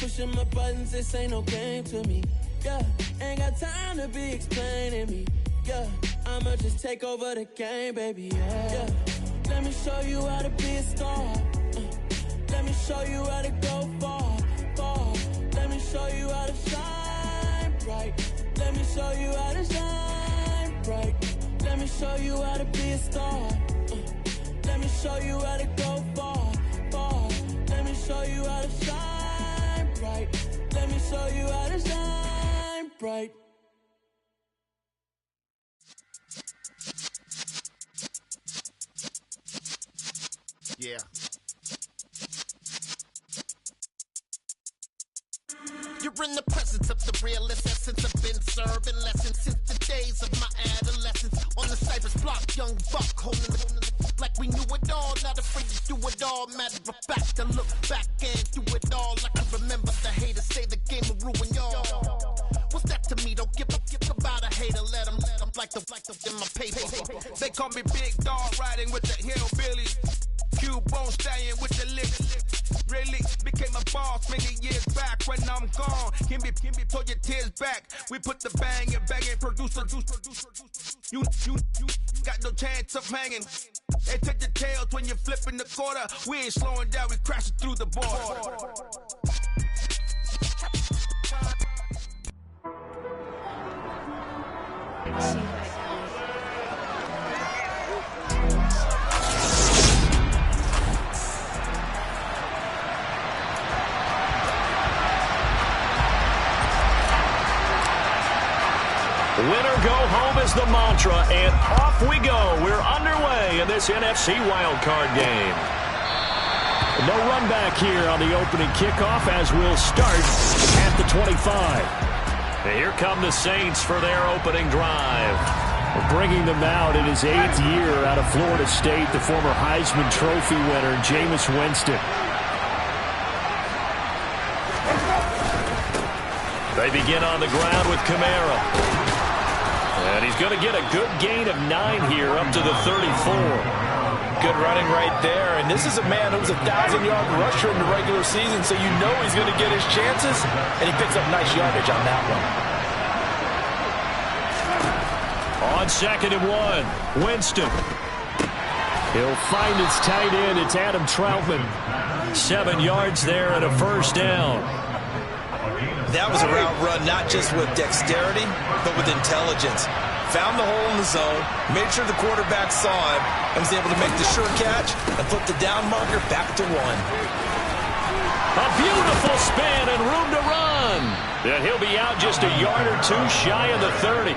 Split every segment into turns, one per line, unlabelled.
pushing my buttons, this ain't no game to me. Yeah, ain't got time to be explaining me. Yeah, I'ma just take over the game, baby. Yeah. Let me show you how to be a star. Let me show you how to go far, far. Let me show you how to shine bright. Let me show you how to shine bright. Let me show you how to be a star. Let me show you how to go far, far. Let me show you how to shine bright. Let me show you how to shine bright.
Yeah. You're in the presence of the realest essence. I've been serving lessons since the days of my adolescence. On the cypress block, young buck holding the like we knew it all. Not afraid to do it all. Matter of fact, to look back and do it all. I can remember the haters say the game will ruin y'all. What's that to me? Don't give about a hater. Let them like the in my paper.
They call me Big Dog, riding with the hillbillies. Cubone staying with the lips. Really became a boss many years back. When I'm gone, can be pull your tears back. We put the bang and producer. You got no chance of hanging. They take the tails when you're flipping the quarter. We ain't slowing down, we crashing through the border.
Winner go home is the mantra, and off we go. We're underway in this NFC wildcard game. No run back here on the opening kickoff as we'll start at the 25. And here come the Saints for their opening drive. We're bringing them out in his 8th year out of Florida State, the former Heisman Trophy winner, Jameis Winston. They begin on the ground with Kamara. And he's going to get a good gain of 9 here up to the 34.
Good running right there. And this is a man who was a 1,000-yard rusher in the regular season, so you know he's going to get his chances. And he picks up nice yardage on that
one. On 2nd and 1, Winston. He'll find his tight end. It's Adam Troutman. 7 yards there and a first down.
That was a route run not just with dexterity, but with intelligence. Found the hole in the zone, made sure the quarterback saw him, and was able to make the sure catch and flip the down marker back to 1.
A beautiful spin and room to run. And he'll be out just a yard or 2 shy of the 30.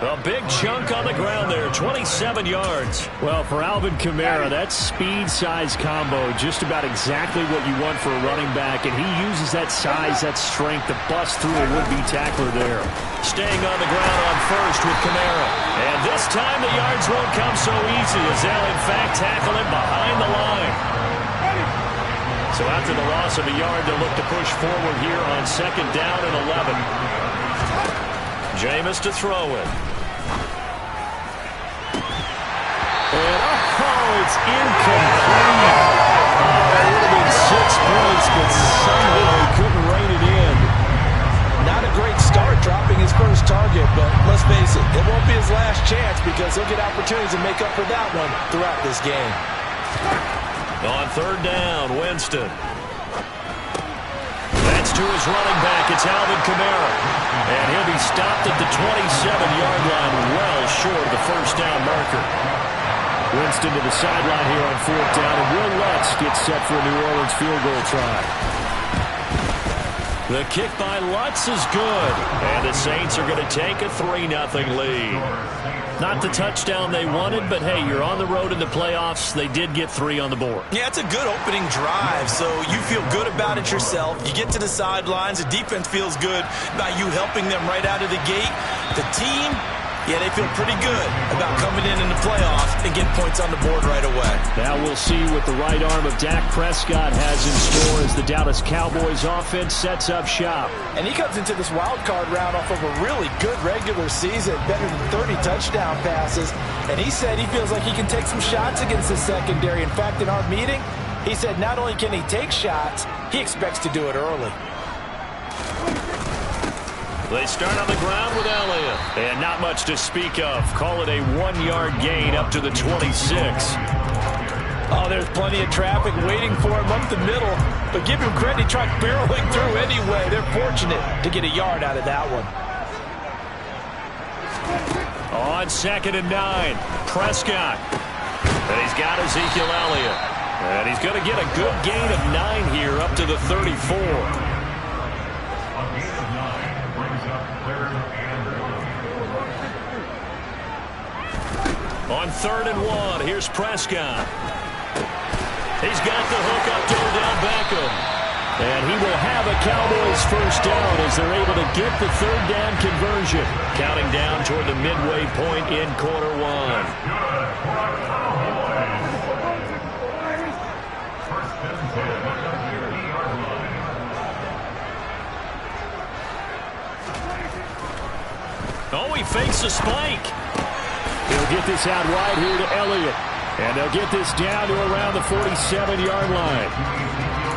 A big chunk on the ground there, 27 yards. Well, for Alvin Kamara, that speed-size combo, just about exactly what you want for a running back, and he uses that size, that strength to bust through a would-be tackler there. Staying on the ground on first with Kamara. And this time the yards won't come so easy as they'll, in fact, tackle him behind the line. So after the loss of a yard, they'll look to push forward here on 2nd down and 11. Jameis to throw it. And, it's incomplete. It would have been 6 points, but somehow he couldn't rein it in.
Not a great start dropping his first target, but let's face it, it won't be his last chance because he'll get opportunities to make up for that one throughout this game.
On 3rd down, Winston. That's to his running back. It's Alvin Kamara. And he'll be stopped at the 27-yard line, well short of the first down marker. Winston to the sideline here on 4th down, and Will Lutz gets set for a New Orleans field goal try. The kick by Lutz is good, and the Saints are going to take a 3-0 lead. Not the touchdown they wanted, but hey, you're on the road in the playoffs. They did get 3 on the board.
Yeah, it's a good opening drive, so you feel good about it yourself. You get to the sidelines. The defense feels good about you helping them right out of the gate. The team, yeah, they feel pretty good about coming in the playoffs and getting points on the board right away.
Now we'll see what the right arm of Dak Prescott has in store as the Dallas Cowboys offense sets up shop.
And he comes into this wild card round off of a really good regular season, better than 30 touchdown passes. And he said he feels like he can take some shots against the secondary. In fact, in our meeting, he said not only can he take shots, he expects to do it early.
They start on the ground with Elliott. And not much to speak of. Call it a 1-yard gain up to the 26.
Oh, there's plenty of traffic waiting for him up the middle. But give him credit, he tried barreling through anyway. They're fortunate to get a yard out of that one.
On 2nd and 9, Prescott. And he's got Ezekiel Elliott. And he's going to get a good gain of 9 here up to the 34. On 3rd and 1, here's Prescott. He's got the hook up to Odell Beckham. And he will have a Cowboys first down as they're able to get the 3rd down conversion. Counting down toward the midway point in quarter 1. Oh, he fakes a spike. He'll get this out wide here to Elliott. And they'll get this down to around the 47-yard line.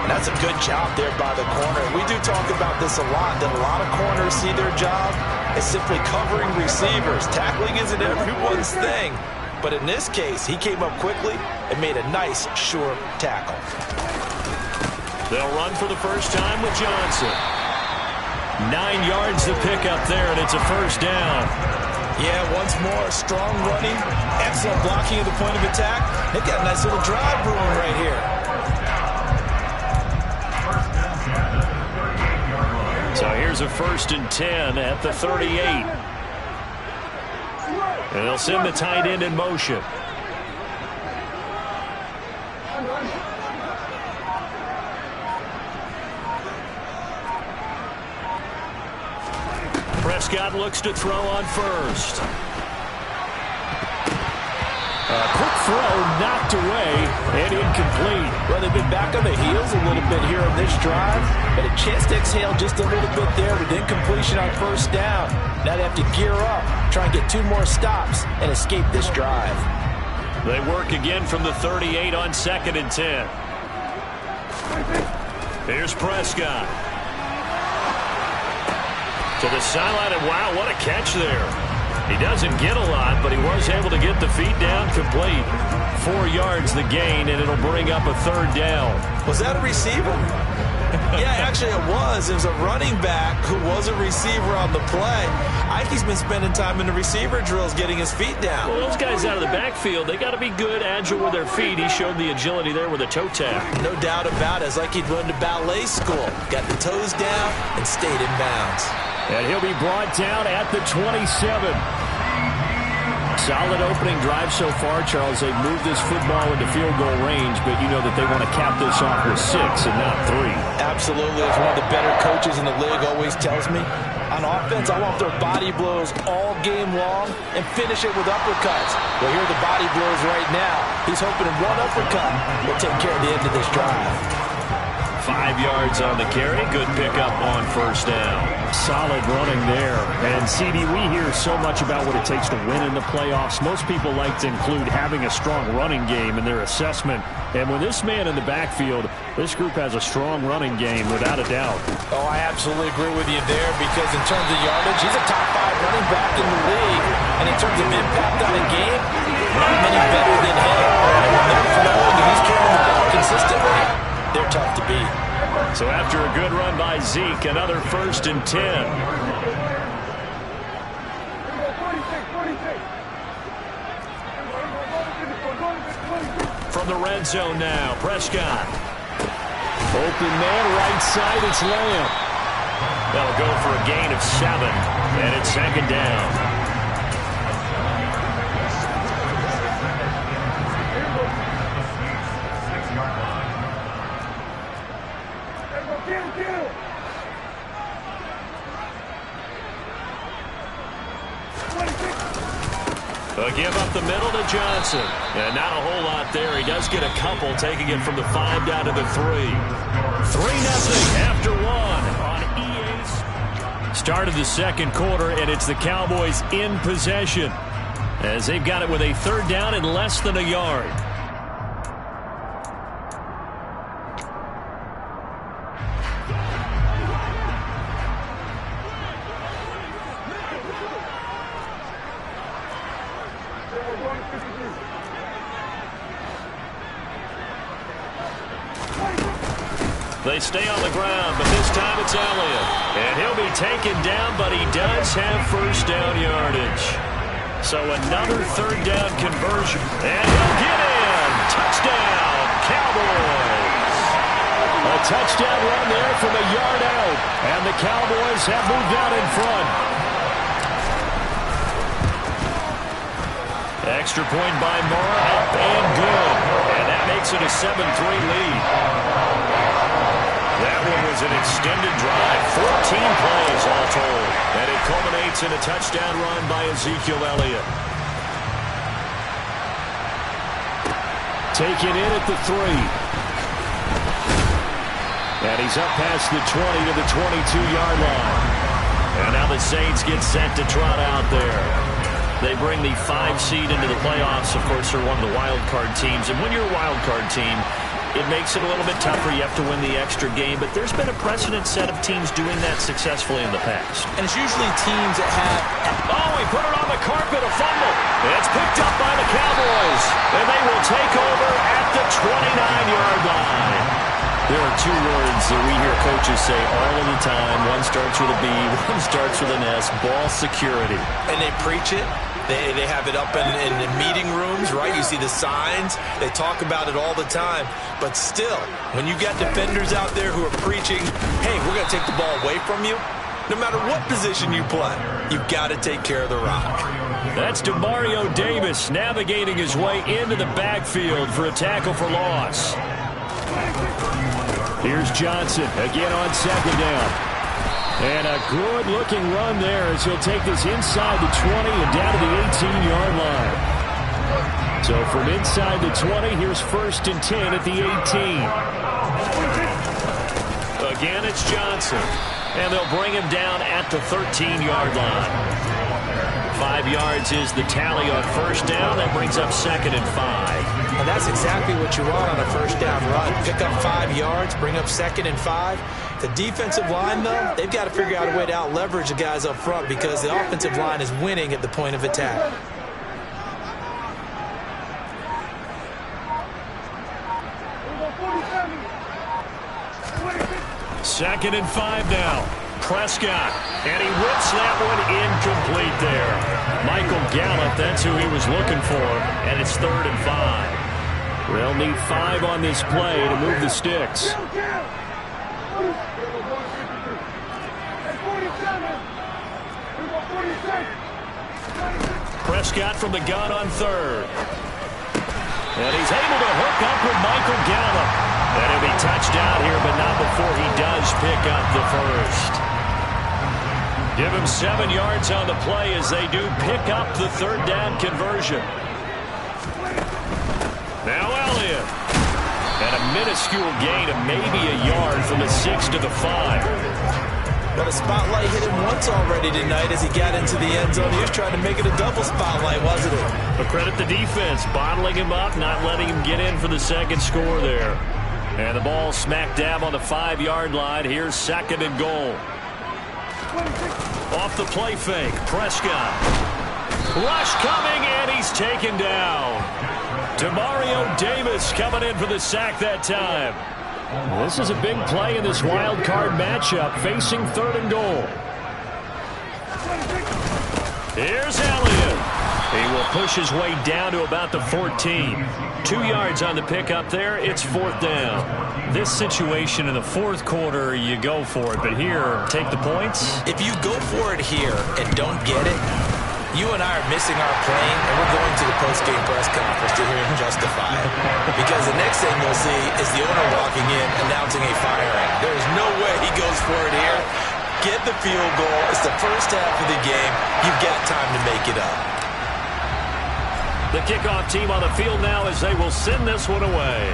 And that's a good job there by the corner. We do talk about this a lot, that a lot of corners see their job as simply covering receivers. Tackling isn't everyone's thing. But in this case, he came up quickly and made a nice, sure tackle.
They'll run for the first time with Johnson. 9 yards to pick up there, and it's a first down.
Yeah, once more, strong running, excellent blocking at the point of attack. They've got a nice little drive brewing right here.
So here's a 1st and 10 at the 38. And they'll send the tight end in motion. Prescott looks to throw on 1st. A quick throw knocked away and incomplete.
Well, they've been back on the heels a little bit here on this drive, but a chance to exhale just a little bit there with incompletion on 1st down. Now they have to gear up, try and get 2 more stops and escape this drive.
They work again from the 38 on 2nd and 10. Here's Prescott. To the sideline, and wow, what a catch there. He doesn't get a lot, but he was able to get the feet down complete. 4 yards the gain, and it'll bring up a 3rd down.
Was that a receiver? Yeah, actually it was. It was a running back who was a receiver on the play. I think he's been spending time in the receiver drills getting his feet down.
Well, those guys out of the backfield, they got to be good, agile with their feet. He showed the agility there with a toe tap.
No doubt about it. It's like he'd run to ballet school. Got the toes down and stayed in bounds.
And he'll be brought down at the 27. Solid opening drive so far, Charles. They've moved this football into field goal range, but you know that they want to cap this off with 6 and not 3.
Absolutely. As one of the better coaches in the league always tells me, on offense, I want their body blows all game long and finish it with uppercuts. Well, here are the body blows right now. He's hoping one uppercut will take care of the end of this drive.
5 yards on the carry. Good pickup on 1st down. Solid running there. And, CD, we hear so much about what it takes to win in the playoffs. Most people like to include having a strong running game in their assessment. And with this man in the backfield, this group has a strong running game, without a doubt.
Oh, I absolutely agree with you there, because in terms of yardage, he's a top 5 running back in the league. And in terms of impact on a game, not many better than him. And when they're flowing and he's carrying the ball consistently, they're tough to beat.
So after a good run by Zeke, another 1st and 10. From the red zone now, Prescott. Open man, right side, it's Lamb. That'll go for a gain of 7, and it's 2nd down. A give up the middle to Johnson. And not a whole lot there. He does get a couple, taking it from the 5 down to the 3. 3-0 after 1 on EA's. Started the 2nd quarter, and it's the Cowboys in possession, as they've got it with a 3rd down and less than a yard. They stay on the ground, but this time it's Elliott. And he'll be taken down, but he does have first down yardage. So another third down conversion. And he'll get in. Touchdown, Cowboys. A touchdown run there from a yard out. And the Cowboys have moved out in front. Extra point by Moore, up and good. And that makes it a 7-3 lead. That one was an extended drive, 14 plays all told. And it culminates in a touchdown run by Ezekiel Elliott. Taken in at the 3. And he's up past the 20 to the 22-yard line. And now the Saints get set to trot out there. They bring the 5 seed into the playoffs. Of course, they're one of the wild card teams. And when you're a wild card team, it makes it a little bit tougher. You have to win the extra game. But there's been a precedent set of teams doing that successfully in the past.
And it's usually teams that have...
Oh, he put it on the carpet, a fumble. It's picked up by the Cowboys. And they will take over at the 29-yard line. There are 2 words that we hear coaches say all of the time. One starts with a B, one starts with an S, ball security.
And they preach it. They have it up in meeting rooms, right? You see the signs. They talk about it all the time. But still, when you got defenders out there who are preaching, hey, we're going to take the ball away from you, no matter what position you play, you've got to take care of the rock.
That's DeMario Davis navigating his way into the backfield for a tackle for loss. Here's Johnson again on second down. And a good-looking run there as he'll take this inside the 20 and down to the 18-yard line. So from inside the 20, here's 1st and 10 at the 18. Again, it's Johnson. And they'll bring him down at the 13-yard line. 5 yards is the tally on first down. That brings up 2nd and 5.
And that's exactly what you want on a first down run. Pick up 5 yards, bring up 2nd and 5. The defensive line, though, they've got to figure out a way to out-leverage the guys up front because the offensive line is winning at the point of attack.
Second and 5 now. Prescott, and he whips that one incomplete there. Michael Gallup, that's who he was looking for, and it's 3rd and 5. They'll need 5 on this play to move the sticks. Prescott from the gun on 3rd. And he's able to hook up with Michael Gallup. And he'll be touched out here, but not before he does pick up the first. Give him 7 yards on the play as they do pick up the 3rd down conversion. Now Elliott. And a minuscule gain of maybe a yard from the 6 to the 5.
But a spotlight hit him once already tonight as he got into the end zone. He was trying to make it a double spotlight, wasn't it?
But credit the defense, bottling him up, not letting him get in for the second score there. And the ball smack dab on the 5-yard line. Here's 2nd and goal. Off the play fake, Prescott. Rush coming, and he's taken down. DeMario Davis coming in for the sack that time. This is a big play in this wild card matchup, facing 3rd and goal. Here's Elliott. He will push his way down to about the 14. 2 yards on the pickup there. It's 4th down. This situation in the 4th quarter, you go for it. But here, take the points.
If you go for it here and don't get it, you and I are missing our plane, and we're going to the post-game press conference to hear him justify it. Because the next thing you'll see is the owner walking in, announcing a firing. There's no way he goes for it here. Get the field goal. It's the first half of the game. You've got time to make it up.
The kickoff team on the field now as they will send this one away.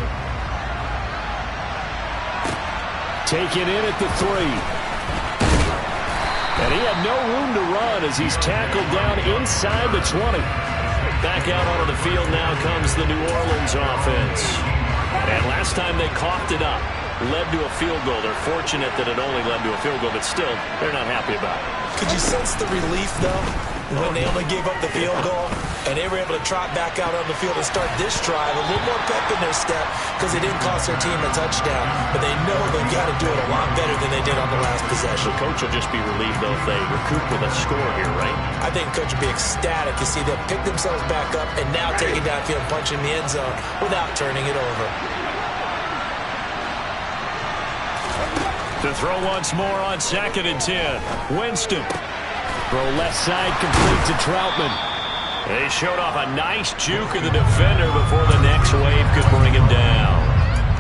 Taken in at the 3. And he had no room to run as he's tackled down inside the 20. Back out onto the field now comes the New Orleans offense. And last time they coughed it up, led to a field goal. They're fortunate that it only led to a field goal, but still, they're not happy about it.
Could you sense the relief, though, when they only gave up the field goal? And they were able to trot back out on the field and start this drive. A little more pep in their step because they didn't cost their team a touchdown. But they know they've got to do it a lot better than they did on the last possession.
The coach will just be relieved, though, if they recoup with a score here, right?
I think the coach will be ecstatic to see them pick themselves back up and now take it downfield, punch in the end zone without turning it over.
To throw once more on 2nd and 10. Winston. Throw left side complete to Troutman. They showed off a nice juke of the defender before the next wave could bring him down.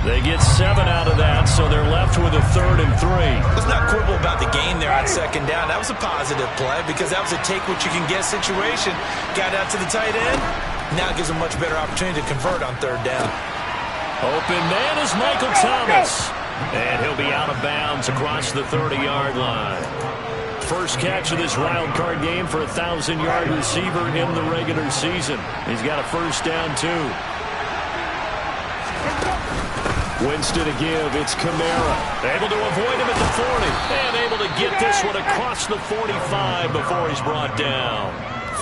They get 7 out of that, so they're left with a 3rd and 3.
Let's not quibble about the gain there on 2nd down. That was a positive play because that was a take-what-you-can-get situation. Got out to the tight end. Now it gives them a much better opportunity to convert on 3rd down.
Open man is Michael Thomas. And he'll be out of bounds across the 30-yard line. First catch of this wild card game for a 1,000-yard receiver in the regular season. He's got a first down, too. Winston to give. It's Kamara. Able to avoid him at the 40. And able to get this one across the 45 before he's brought down.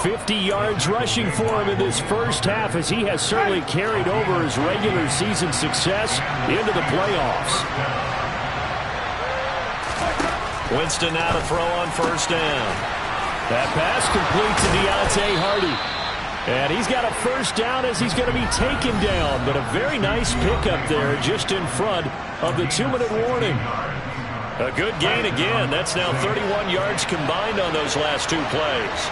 50 yards rushing for him in this first half as he has certainly carried over his regular season success into the playoffs. Winston now to throw on first down. That pass complete to Deontay Hardy. And he's got a first down as he's going to be taken down. But a very nice pickup there just in front of the 2-minute warning. A good gain again. That's now 31 yards combined on those last 2 plays.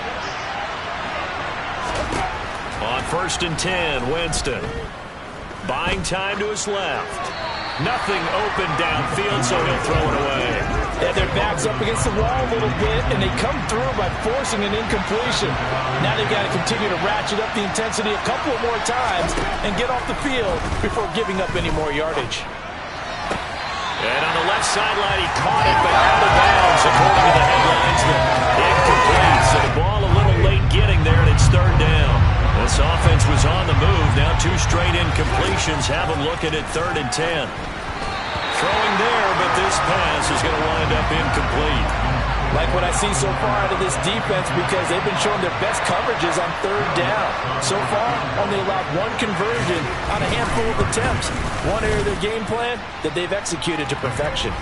On 1st and 10, Winston. Buying time to his left. Nothing open downfield, so he'll throw it away.
Yeah, their back's up against the wall a little bit, and they come through by forcing an incompletion. Now they've got to continue to ratchet up the intensity a couple of more times and get off the field before giving up any more yardage.
And on the left sideline, he caught it, but out of bounds, according to the headlines. Incomplete, so the ball a little late getting there, and it's 3rd down. This offense was on the move. Now 2 straight incompletions have them looking at 3rd and 10. Throwing there, but this pass is going to wind up incomplete.
Like what I see so far out of this defense because they've been showing their best coverages on 3rd down. So far, only allowed 1 conversion on a handful of attempts. One area of their game plan that they've executed to perfection.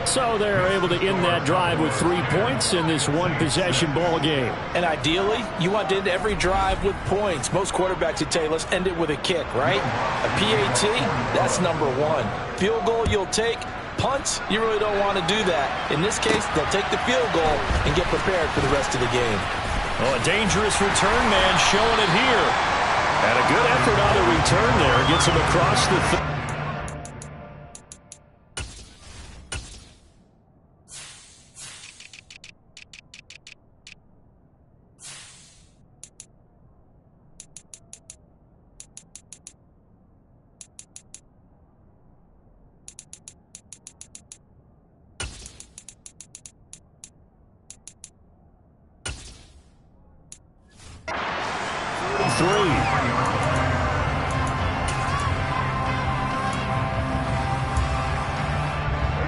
So they're able to end that drive with 3 points in this 1-possession ball game.
And ideally, you want to end every drive with points. Most quarterbacks would tell you, let's end it with a kick, right? A PAT, that's number 1. Field goal you'll take. Punts, you really don't want to do that. In this case, they'll take the field goal and get prepared for the rest of the game.
Oh, a dangerous return man showing it here. And a good effort on the return there. Gets him across the...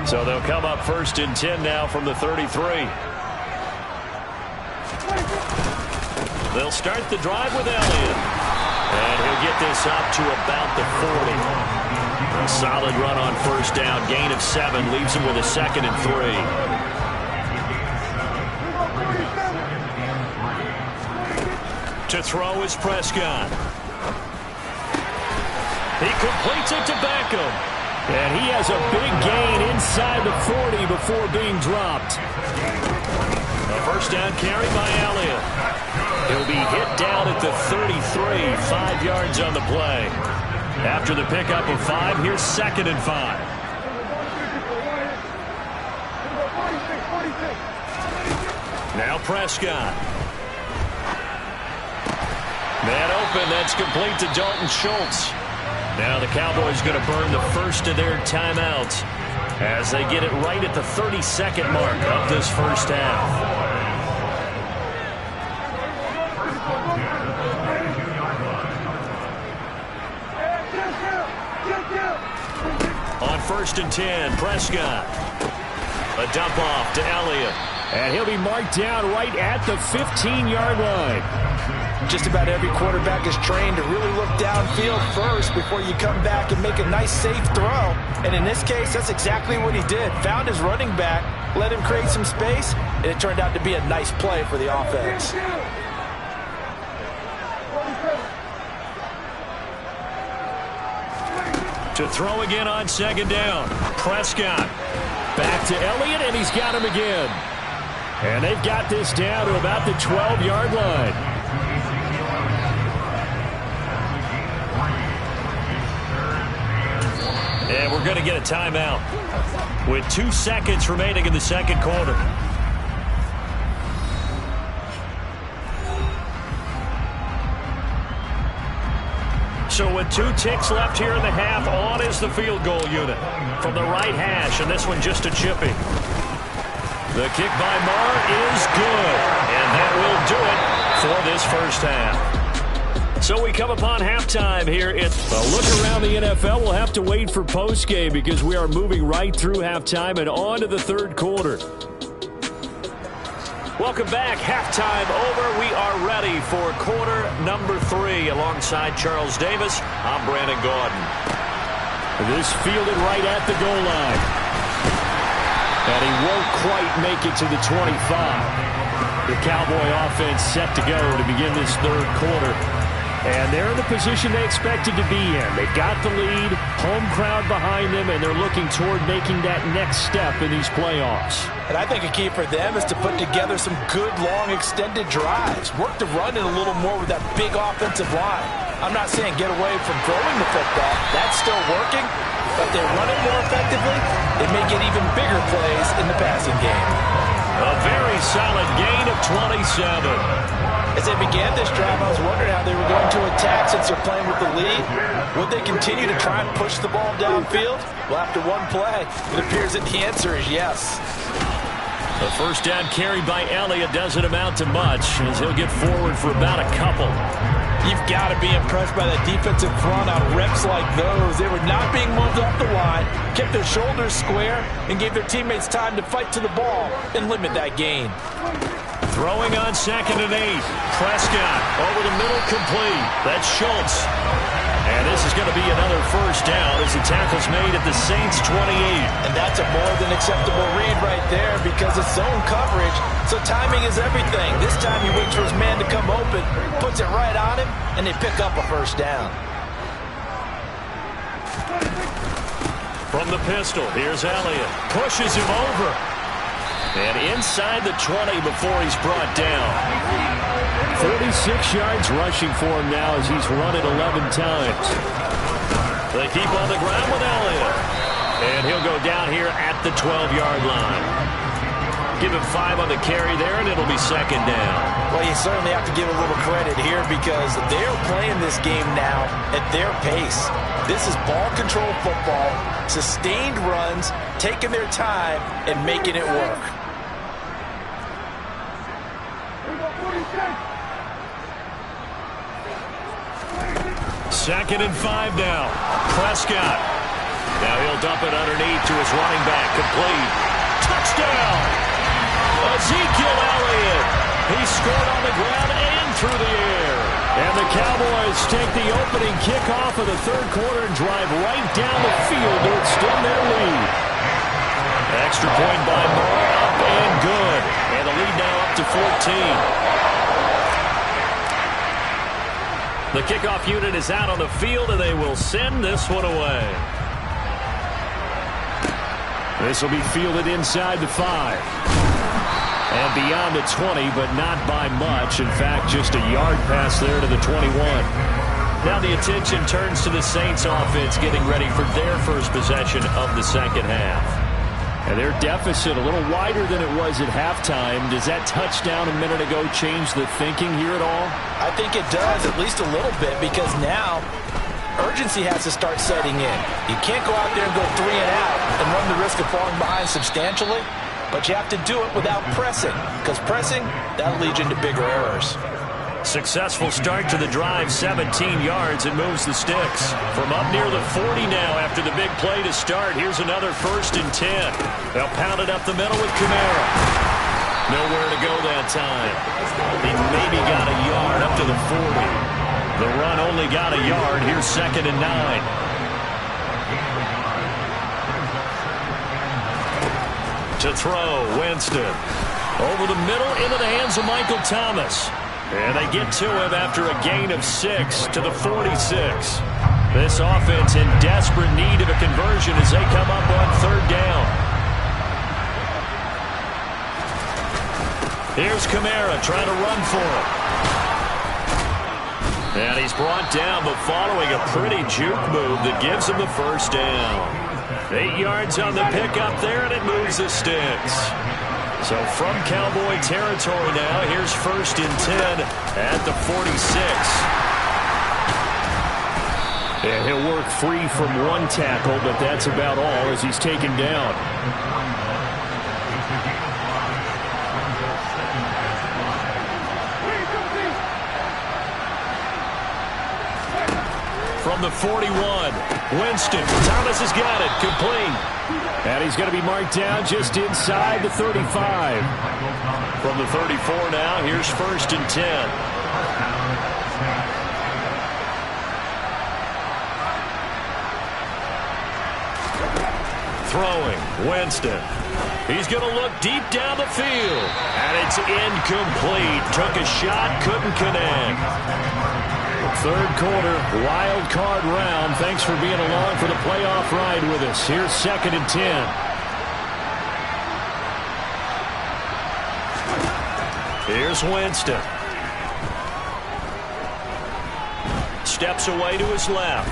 So they'll come up 1st and 10 now from the 33. They'll start the drive with Elliott. And he'll get this up to about the 40. A solid run on first down. Gain of 7 leaves him with a 2nd and 3. To throw is Prescott. He completes it to Beckham. And he has a big gain inside the 40 before being dropped. A first down carry by Elliott. He'll be hit down at the 33, 5 yards on the play. After the pickup of 5, here's 2nd and 5. Now Prescott. Man open, that's complete to Dalton Schultz. Now the Cowboys going to burn the first of their timeouts as they get it right at the 32nd mark of this first half. On 1st and 10, Prescott. A dump off to Elliott. And he'll be marked down right at the 15-yard line.
just about every quarterback is trained to really look downfield first before you come back and make a nice, safe throw. And in this case, that's exactly what he did. Found his running back, let him create some space, and it turned out to be a nice play for the offense.
To throw again on second down. Prescott back to Elliott, and he's got him again. And they've got this down to about the 12-yard line. And we're going to get a timeout with 2 seconds remaining in the second quarter. So with 2 ticks left here in the half, on is the field goal unit from the right hash, and this one just a chippy. The kick by Marr is good, and that will do it for this first half. So we come upon halftime here. It's a look around the NFL. We'll have to wait for postgame because we are moving right through halftime and on to the third quarter. Welcome back. Halftime over. We are ready for quarter number 3. Alongside Charles Davis, I'm Brandon Gaudin. This fielded right at the goal line. And he won't quite make it to the 25. The Cowboy offense set to go to begin this third quarter. And they're in the position they expected to be in. They've got the lead, home crowd behind them, and they're looking toward making that next step in these playoffs.
And I think a key for them is to put together some good, long, extended drives. Work the run in a little more with that big offensive line. I'm not saying get away from throwing the football. That's still working. But if they run it more effectively, they may get even bigger plays in the passing game.
A very solid gain of 27.
As they began this drive, I was wondering how they were going to attack since they're playing with the lead. Would they continue to try and push the ball downfield? Well, after one play, it appears that the answer is yes.
The first down carry by Elliott doesn't amount to much as he'll get forward for about a couple.
You've got to be impressed by that defensive front on reps like those. They were not being moved off the line, kept their shoulders square, and gave their teammates time to fight to the ball and limit that gain.
Throwing on 2nd and 8. Prescott over the middle, complete. That's Schultz. And this is going to be another first down as the tackle's made at the Saints' 28.
And that's a more than acceptable read right there because it's zone coverage, so timing is everything. This time he waits for his man to come open, puts it right on him, and they pick up a first down.
From the pistol, here's Elliott. Pushes him over. And inside the 20 before he's brought down. 46 yards rushing for him now as he's run it 11 times. They keep on the ground with Elliott. And he'll go down here at the 12-yard line. Give him 5 on the carry there, and it'll be second down.
Well, you certainly have to give a little credit here because they're playing this game now at their pace. This is ball control football, sustained runs, taking their time, and making it work.
Second and 5 now. Prescott. Now he'll dump it underneath to his running back. Complete. Touchdown! Ezekiel Elliott. He scored on the ground and through the air. And the Cowboys take the opening kickoff of the third quarter and drive right down the field to extend their lead. Extra point by Marr, up and good. And the lead now up to 14. The kickoff unit is out on the field, and they will send this one away. This will be fielded inside the 5. And beyond the 20, but not by much. In fact, just a yard pass there to the 21. Now the attention turns to the Saints offense getting ready for their first possession of the second half. And their deficit a little wider than it was at halftime. Does that touchdown a minute ago change the thinking here at all?
I think it does, at least a little bit, because now urgency has to start setting in. You can't go out there and go 3 and out and run the risk of falling behind substantially, but you have to do it without pressing, because pressing, that'll lead you into bigger errors.
Successful start to the drive, 17 yards, and moves the sticks. From up near the 40 now after the big play to start. Here's another 1st and 10. They'll pound it up the middle with Kamara. Nowhere to go that time. He maybe got a yard up to the 40. The run only got a yard. Here's 2nd and 9. To throw, Winston. Over the middle into the hands of Michael Thomas. And they get to him after a gain of 6 to the 46. This offense in desperate need of a conversion as they come up on 3rd down. Here's Kamara trying to run for him. And he's brought down, but following a pretty juke move that gives him the 1st down. 8 yards on the pickup there, and it moves the sticks. So from Cowboy territory now, here's 1st and 10 at the 46. And he'll work free from one tackle, but that's about all as he's taken down. From the 41, Winston. Thomas has got it. Complete. And he's going to be marked down just inside the 35. From the 34 now, here's 1st and 10. Throwing, Winston. He's going to look deep down the field. And it's incomplete. Took a shot, couldn't connect. 3rd quarter, wild card round. Thanks for being along for the playoff ride with us. Here's 2nd and 10. Here's Winston. Steps away to his left.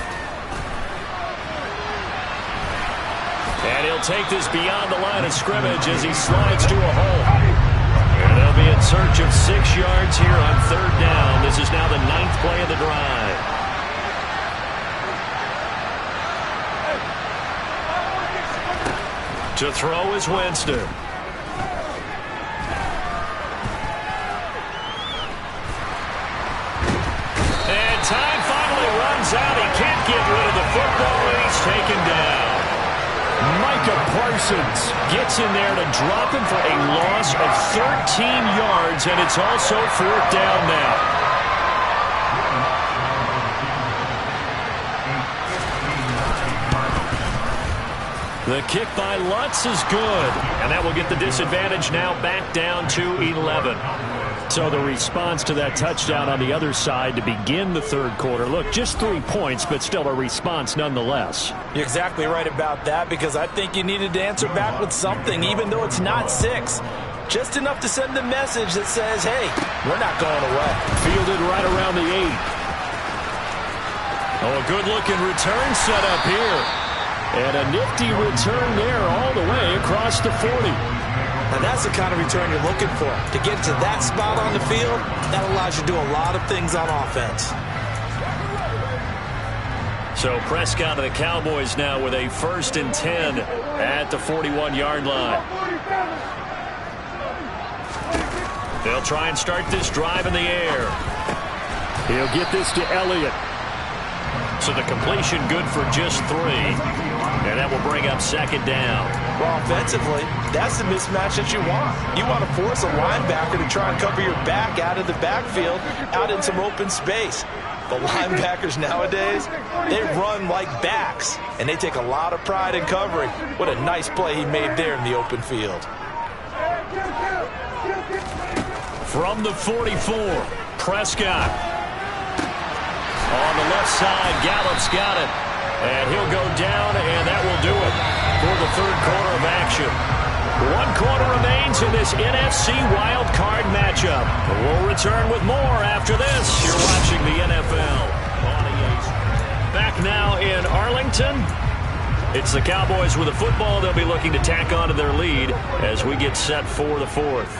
And he'll take this beyond the line of scrimmage as he slides to a hole. And they'll be in search of 6 yards here on 3rd down. This is now the 9th play of the drive. To throw is Winston. And time finally runs out. He can't get rid of the football, and he's taken down. Micah Parsons gets in there to drop him for a loss of 13 yards, and it's also 4th down now. The kick by Lutz is good, and that will get the disadvantage now back down to 11. So the response to that touchdown on the other side to begin the 3rd quarter. Look, just 3 points, but still a response nonetheless.
You're exactly right about that, because I think you needed to answer back with something, even though it's not 6. Just enough to send a message that says, hey, we're not going away.
Fielded right around the 8. Oh, a good-looking return set up here. And a nifty return there all the way across the 40.
And that's the kind of return you're looking for. To get to that spot on the field, that allows you to do a lot of things on offense.
So Prescott and the Cowboys now with a 1st and 10 at the 41-yard line. They'll try and start this drive in the air. He'll get this to Elliott. So the completion good for just 3. And that will bring up 2nd down.
Well, offensively, that's the mismatch that you want. You want to force a linebacker to try and cover your back out of the backfield, out in some open space. The linebackers nowadays, they run like backs, and they take a lot of pride in covering. What a nice play he made there in the open field.
From the 44, Prescott. On the left side, Gallup's got it. And he'll go down, and that will do it for the 3rd quarter of action. 1 quarter remains in this NFC wild card matchup. We'll return with more after this. You're watching the NFL on EA. Back now in Arlington. It's the Cowboys with the football. They'll be looking to tack onto their lead as we get set for the 4th.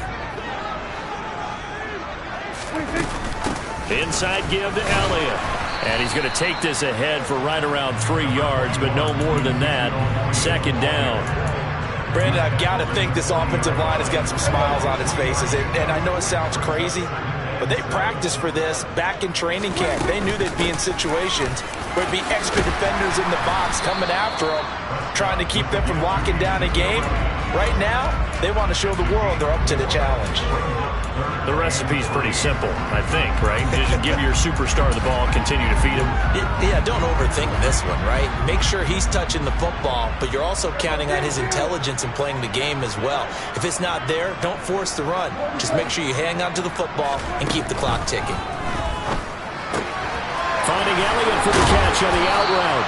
Inside give to Elliott. And he's going to take this ahead for right around 3 yards, but no more than that. 2nd down.
Brandon, I've got to think this offensive line has got some smiles on its faces. And I know it sounds crazy, but they practiced for this back in training camp. They knew they'd be in situations where there'd be extra defenders in the box coming after them, trying to keep them from locking down a game. Right now, they want to show the world they're up to the challenge.
The recipe's pretty simple, I think, right? Just give your superstar the ball, continue to feed him.
Yeah, don't overthink this one, right? Make sure he's touching the football, but you're also counting on his intelligence in playing the game as well. If it's not there, don't force the run. Just make sure you hang on to the football and keep the clock ticking.
Finding Elliott for the catch on the out route.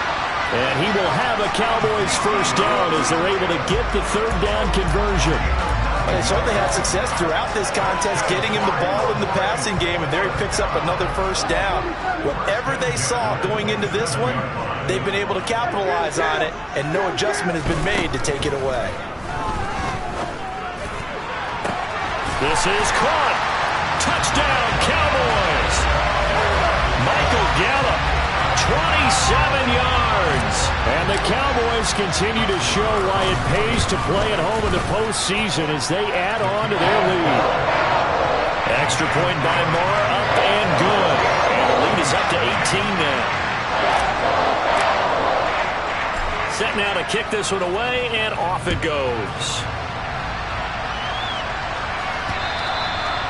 And he will have a Cowboys first down as they're able to get the third down conversion.
They certainly had success throughout this contest getting him the ball in the passing game, and there he picks up another first down. Whatever they saw going into this one, they've been able to capitalize on it, and no adjustment has been made to take it away.
This is caught. Touchdown, Cowboys. Michael Gallup, 27 yards. And the Cowboys continue to show why it pays to play at home in the postseason as they add on to their lead. Extra point by Moore, up and good. And the lead is up to 18 now. Set now to kick this one away, and off it goes.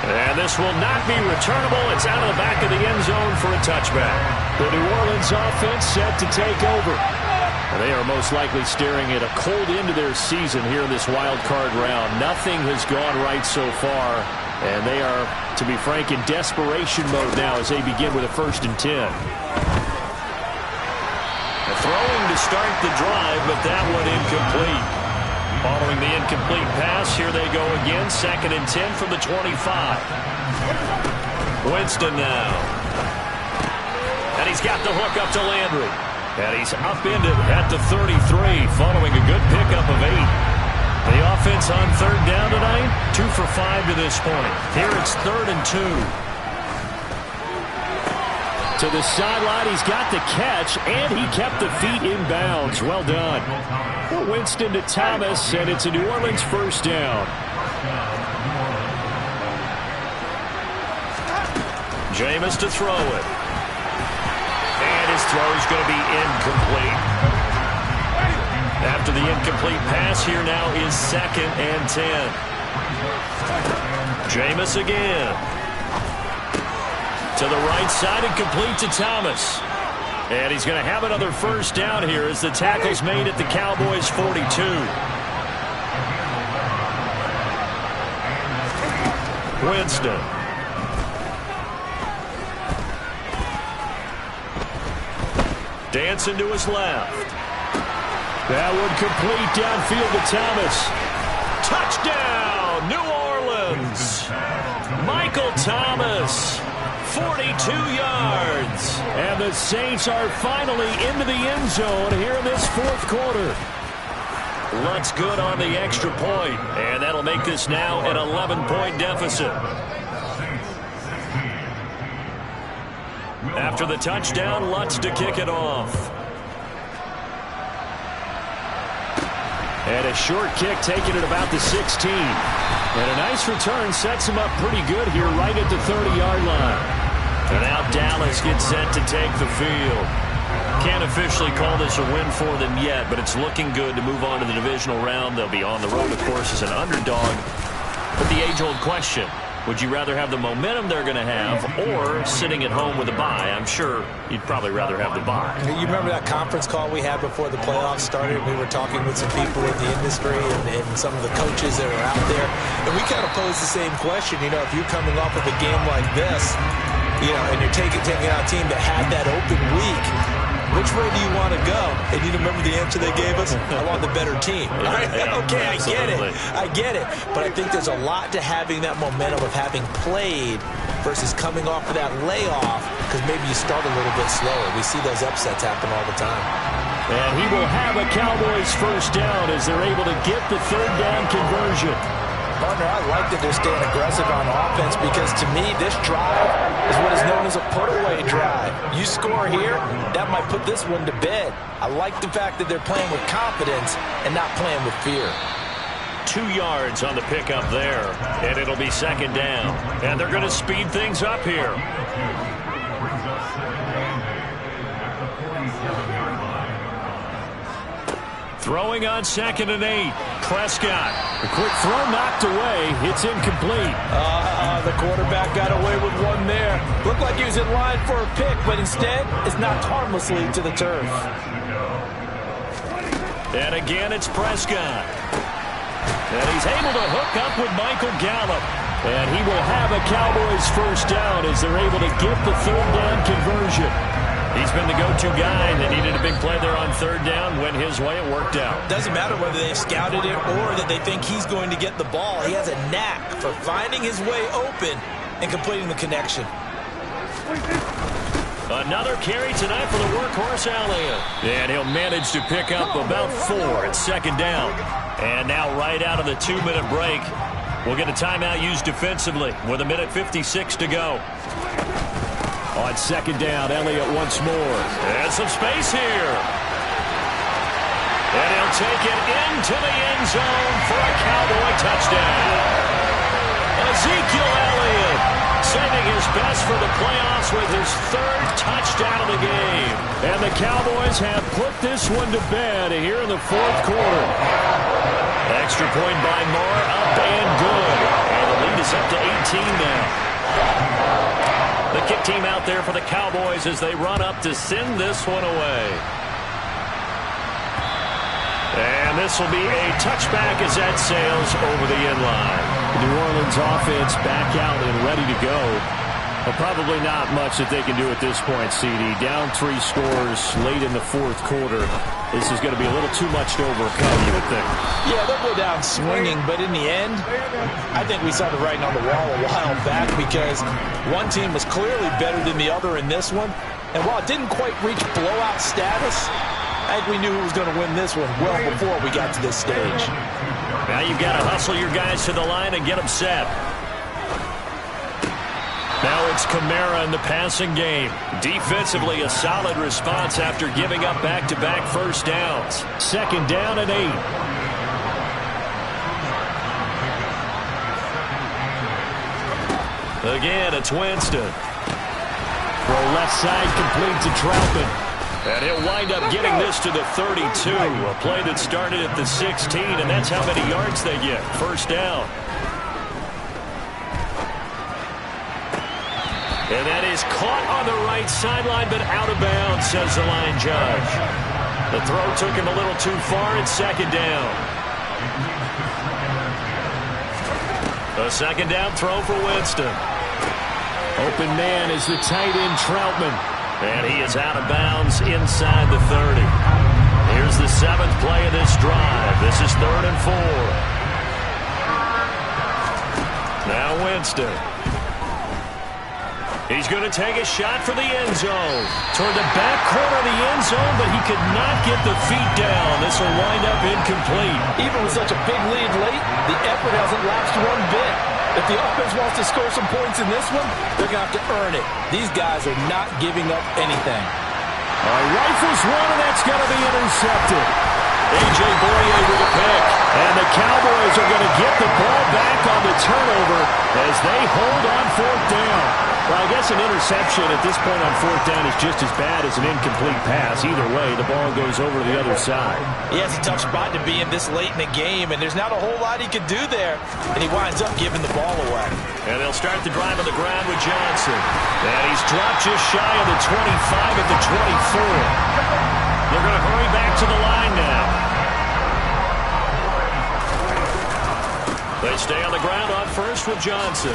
And this will not be returnable. It's out of the back of the end zone for a touchback. The New Orleans offense set to take over. And they are most likely staring at a cold end to their season here in this wild card round. Nothing has gone right so far. And they are, to be frank, in desperation mode now as they begin with a 1st and 10. Throwing to start the drive, but that one incomplete. Following the incomplete pass, here they go again. 2nd and 10 from the 25. Winston now. And he's got the hook up to Landry. And he's upended at the 33, following a good pickup of 8. The offense on 3rd down tonight, 2 for 5 to this point. Here it's 3rd and 2. To the sideline, he's got the catch, and he kept the feet in bounds. Well done. Winston to Thomas, and it's a New Orleans first down. Jameis to throw it. And his throw is going to be incomplete. After the incomplete pass, here now is 2nd and 10. Jameis again. To the right side and complete to Thomas. And he's going to have another first down here as the tackle's made at the Cowboys' 42. Winston. Dancing to his left. That one complete downfield to Thomas. Touchdown, New Orleans. Michael Thomas. 42 yards. And the Saints are finally into the end zone here in this 4th quarter. Lutz good on the extra point, and that'll make this now an 11-point deficit. After the touchdown, Lutz to kick it off. And a short kick taken at about the 16. And a nice return sets him up pretty good here right at the 30-yard line. And now Dallas gets set to take the field. Can't officially call this a win for them yet, but it's looking good to move on to the divisional round. They'll be on the road, of course, as an underdog. But the age-old question, would you rather have the momentum they're going to have or sitting at home with a bye? I'm sure you'd probably rather have the bye.
You remember that conference call we had before the playoffs started? We were talking with some people in the industry and some of the coaches that are out there. And we kind of posed the same question. You know, if you're coming off of a game like this, you know, and you're taking out a team that had that open week, which way do you want to go? And you remember the answer they gave us? I want the better team.
Yeah,
okay,
absolutely.
I get it. But I think there's a lot to having that momentum of having played versus coming off of that layoff, because maybe you start a little bit slower. We see those upsets happen all the time.
And he will have a Cowboys first down as they're able to get the 3rd down conversion.
Partner, I like that they're staying aggressive on offense, because to me, this drive is what is known as a put-away drive. You score here, that might put this one to bed. I like the fact that they're playing with confidence and not playing with fear.
2 yards on the pickup there, and it'll be 2nd down. And they're going to speed things up here. Throwing on 2nd and 8. Prescott. A quick throw knocked away. It's incomplete.
The quarterback got away with one there. Looked like he was in line for a pick, but instead is knocked harmlessly to the turf.
And again, it's Prescott. And he's able to hook up with Michael Gallup. And he will have a Cowboys first down as they're able to get the third down conversion. He's been the go-to guy. They needed a big play there on third down. Went his way. It worked out.
Doesn't matter whether they've scouted it or that they think he's going to get the ball. He has a knack for finding his way open and completing the connection.
Another carry tonight for the workhorse Elliott. And he'll manage to pick up about 4 at second down. And now right out of the 2-minute break, we'll get a timeout used defensively with 1:56 to go. On second down, Elliott once more. And some space here. And he'll take it into the end zone for a Cowboy touchdown. Ezekiel Elliott saving his best for the playoffs with his 3rd touchdown of the game. And the Cowboys have put this one to bed here in the 4th quarter. Extra point by Moore, up and good. And the lead is up to 18 now. The kick team out there for the Cowboys as they run up to send this one away. And this will be a touchback as that sails over the end line. New Orleans offense back out and ready to go. But probably not much that they can do at this point, CD. Down 3 scores late in the 4th quarter. This is going to be a little too much to overcome, you would think.
Yeah, they'll go down swinging, but in the end, I think we saw the writing on the wall a while back because one team was clearly better than the other in this one. And while it didn't quite reach blowout status, I think we knew who was going to win this one well before we got to this stage.
Now you've got to hustle your guys to the line and get them set. Now it's Kamara in the passing game. Defensively, a solid response after giving up back-to-back first downs. Second down and 8. Again, it's Winston. Throw left side, complete to Troutman. And he'll wind up getting this to the 32. A play that started at the 16, and that's how many yards they get. First down. And that is caught on the right sideline, but out of bounds, says the line judge. The throw took him a little too far. It's second down. A second down throw for Winston. Open man is the tight end Troutman. And he is out of bounds inside the 30. Here's the 7th play of this drive. This is 3rd and 4. Now Winston. He's going to take a shot for the end zone. Toward the back corner of the end zone, but he could not get the feet down. This will wind up incomplete.
Even with such a big lead late, the effort hasn't lapsed one bit. If the offense wants to score some points in this one, they're going to have to earn it. These guys are not giving up anything.
Rifles one, and that's going to be intercepted. A.J. Boyer with a pick. And the Cowboys are going to get the ball back on the turnover as they hold on 4th down. Well, I guess an interception at this point on 4th down is just as bad as an incomplete pass. Either way, the ball goes over to the other side.
Yeah, it's a tough spot to be in this late in the game, and there's not a whole lot he could do there. And he winds up giving the ball away.
And they'll start the drive on the ground with Johnson. And he's dropped just shy of the 25 at the 24. They're going to hurry back to the line now. They stay on the ground on first with Johnson.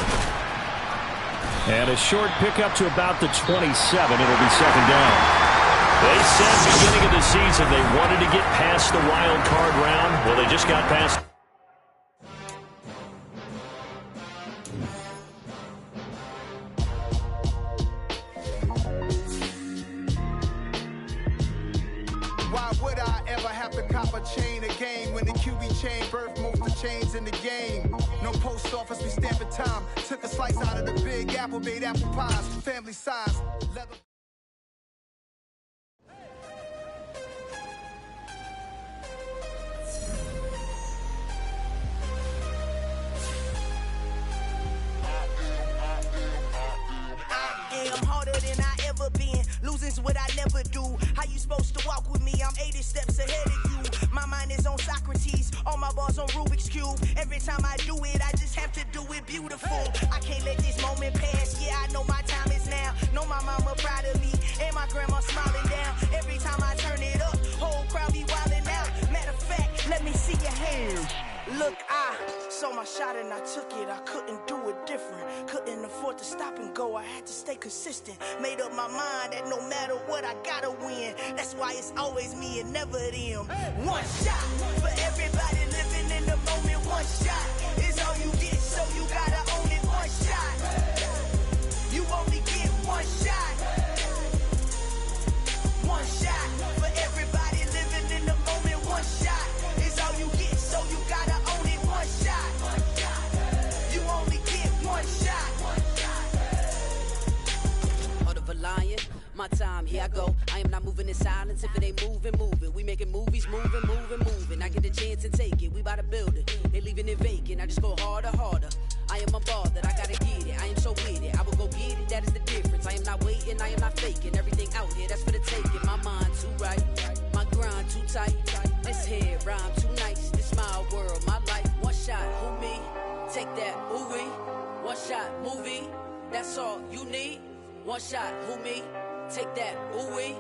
And a short pickup to about the 27. It'll be second down. They said beginning of the season they wanted to get past the wild card round. Well, they just got past.
Why would I ever have to cop a chain again when the QB chain birthed most of the chains in the game? No post office, we stamping time. Took a slice out of the big apple, made apple pies, family size. Leather.
I'm harder than I ever been. Losing's what I never do. How you supposed to walk with me? I'm 80 steps ahead of you. My My mind is on Socrates, all my bars on Rubik's Cube. Every time I do it, I just have to do it beautiful. I can't let this moment pass, yeah, I know my time is now. Know my mama proud of me, and my grandma smiling down. Every time I turn it up, whole crowd be wildin' out. Matter of fact, let me see your hands. Look, I saw my shot and I took it. I couldn't do it different. Couldn't afford to stop and go. I had to stay consistent. Made up my mind that no matter what, I gotta win. That's why it's always me and never them. One shot for everybody living in the moment. One shot is all you get, so you gotta own it. One shot. You only get one shot. One shot for everybody living in the moment. One shot is all you get, so you gotta own it. One shot. You only get one shot.
Heart of a lion, my time, here I go. I am not moving in silence. If it ain't moving, moving. We making movies, moving, moving, moving. I get a chance and take it. We bout to build it. They leaving it vacant. I just go harder, harder. I am a ball that I gotta get it. I am so with it. I will go get it. That is the difference. I am not waiting. I am not faking. Everything out here, that's for the taking. My mind too right. My grind too tight. This head rhyme too nice. This my world, my life. One shot, who me? Take that, ooh-wee. One shot, movie. That's all you need. One shot, who me? Take that, ooh-wee.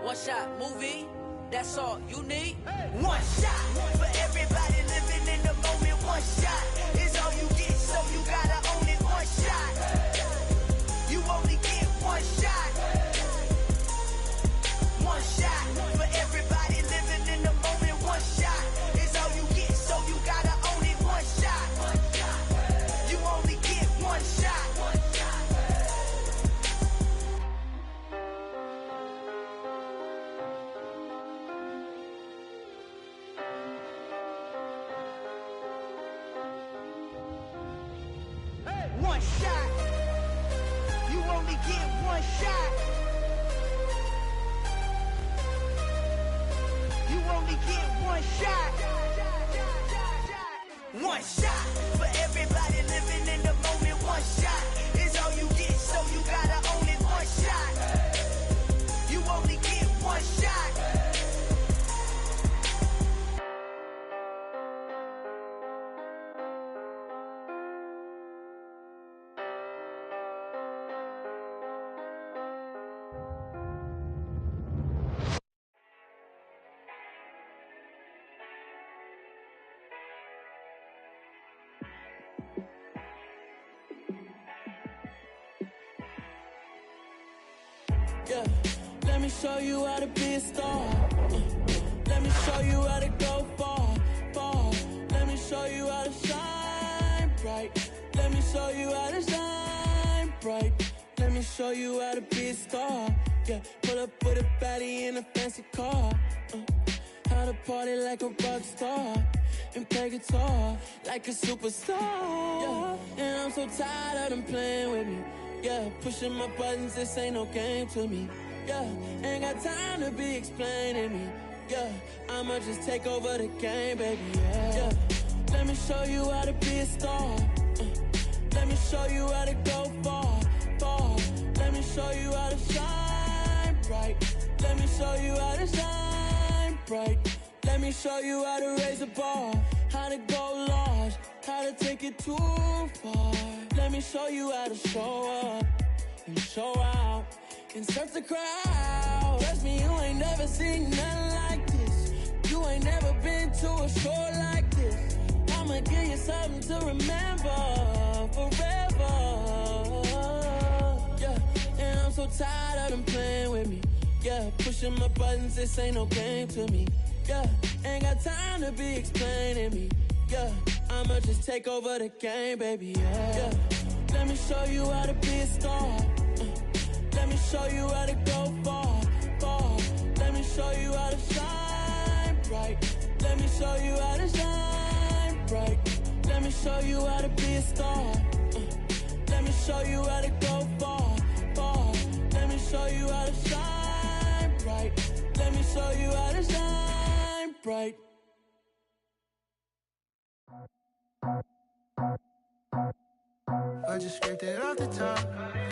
One shot, movie. That's all you need.
One shot for everybody living in the moment. One shot is all you get, so you gotta own it. One shot. You only get one shot. One shot for everybody living in the moment. One shot is all you get, so you gotta own it. One shot. You only get one shot. One shot. You only get one shot. You only get one shot. One shot for everybody living in the moment. One shot is all you get, so you gotta own it. One shot. You only get one shot.
Yeah, let me show you how to be a star. Let me show you how to go far, far. Let me show you how to shine bright. Let me show you how to shine bright. Let me show you how to be a star. Yeah, pull up with a baddie in a fancy car. How to party like a rock star and play guitar like a superstar. Yeah, and I'm so tired of them playing with me. Yeah, pushing my buttons, this ain't no game to me. Yeah, ain't got time to be explaining me. Yeah, I'ma just take over the game, baby. Yeah, let me show you how to be a star. Let me show you how to go far, far. Let me show you how to shine bright. Let me show you how to shine bright. Let me show you how to raise the bar, how to go large, how to take it too far. Let me show you how to show up and show out and surf the crowd. Trust me, you ain't never seen nothing like this. You ain't never been to a show like this. I'ma give you something to remember forever. Yeah, and I'm so tired of them playing with me. Yeah, pushing my buttons, this ain't no game to me. Yeah, ain't got time to be explaining me. Yeah, I'ma just take over the game, baby. Yeah, let me show you how to be a star. Let me show you how to go far, far. Let me show you how to shine bright. Let me show you how to shine bright. Let me show you how to be a star. Let me show you how to go far, far. Let me show you how to shine bright. Let me show you how to shine bright.
I just scraped it off the top,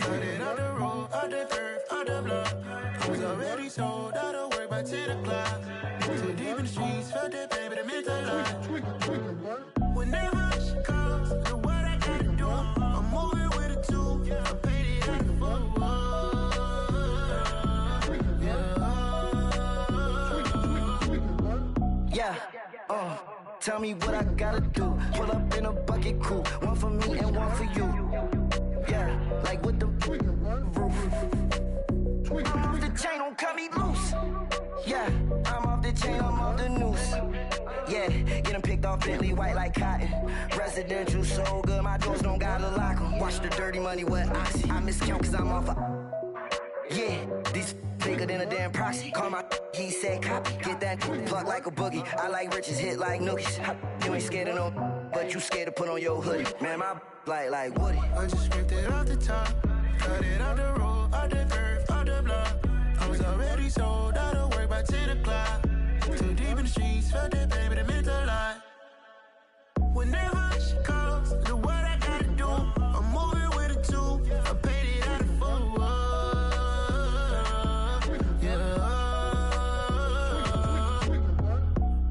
cut it out the road, out the dirt, out the block. It was already sold, out of work by 10 o'clock. Too deep in the streets, felt that pain.
Tell me what I gotta do. Pull up in a bucket crew. One for me and one for you. Yeah, like with the roof. I'm off the chain, don't cut me loose. Yeah, I'm off the chain, I'm off the noose. Yeah, getting picked off Bentley white like cotton. Residential so good, my doors don't gotta lock 'em. Watch the dirty money with oxy. I miscount cause I'm off a... Yeah, these bigger than a damn proxy. Call my he said copy. Get that plug like a boogie. I like riches, hit like nookies. You ain't scared of no, but you scared to put on your hoodie. Man, my like Woody.
I just scraped it off the top. Cut it off the road, off the curve, off the block. I was already sold out of work by 10 o'clock. Too deep in the streets, felt that baby, that meant a lot. Whenever she calls, do what I gotta do. I'm moving with a two. I paid it out of full.
Yeah.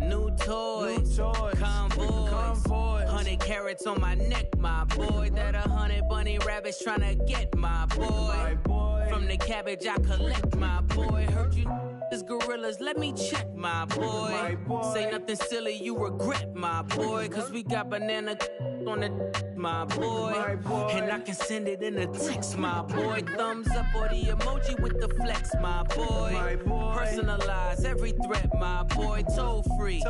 New toys. Convoys. 100 carats on my neck, my boy. That 100 bunny rabbits tryna get my boy. From the cabbage I collect, my boy. Heard you is gorillas, let me check, my boy. Say nothing silly, you regret, my boy. Cause we got banana on the my boy. And I can send it in a text, my boy. Thumbs up or the emoji with the flex, my boy. Personalize every threat, my boy. Toll free.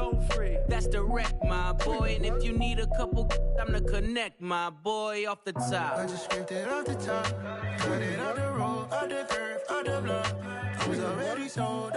That's direct, my boy. And if you need a couple, I'm to connect, my boy, off the top.
I just scraped it off the top. Cut it off the road, off the curve, off the block. I was already sold.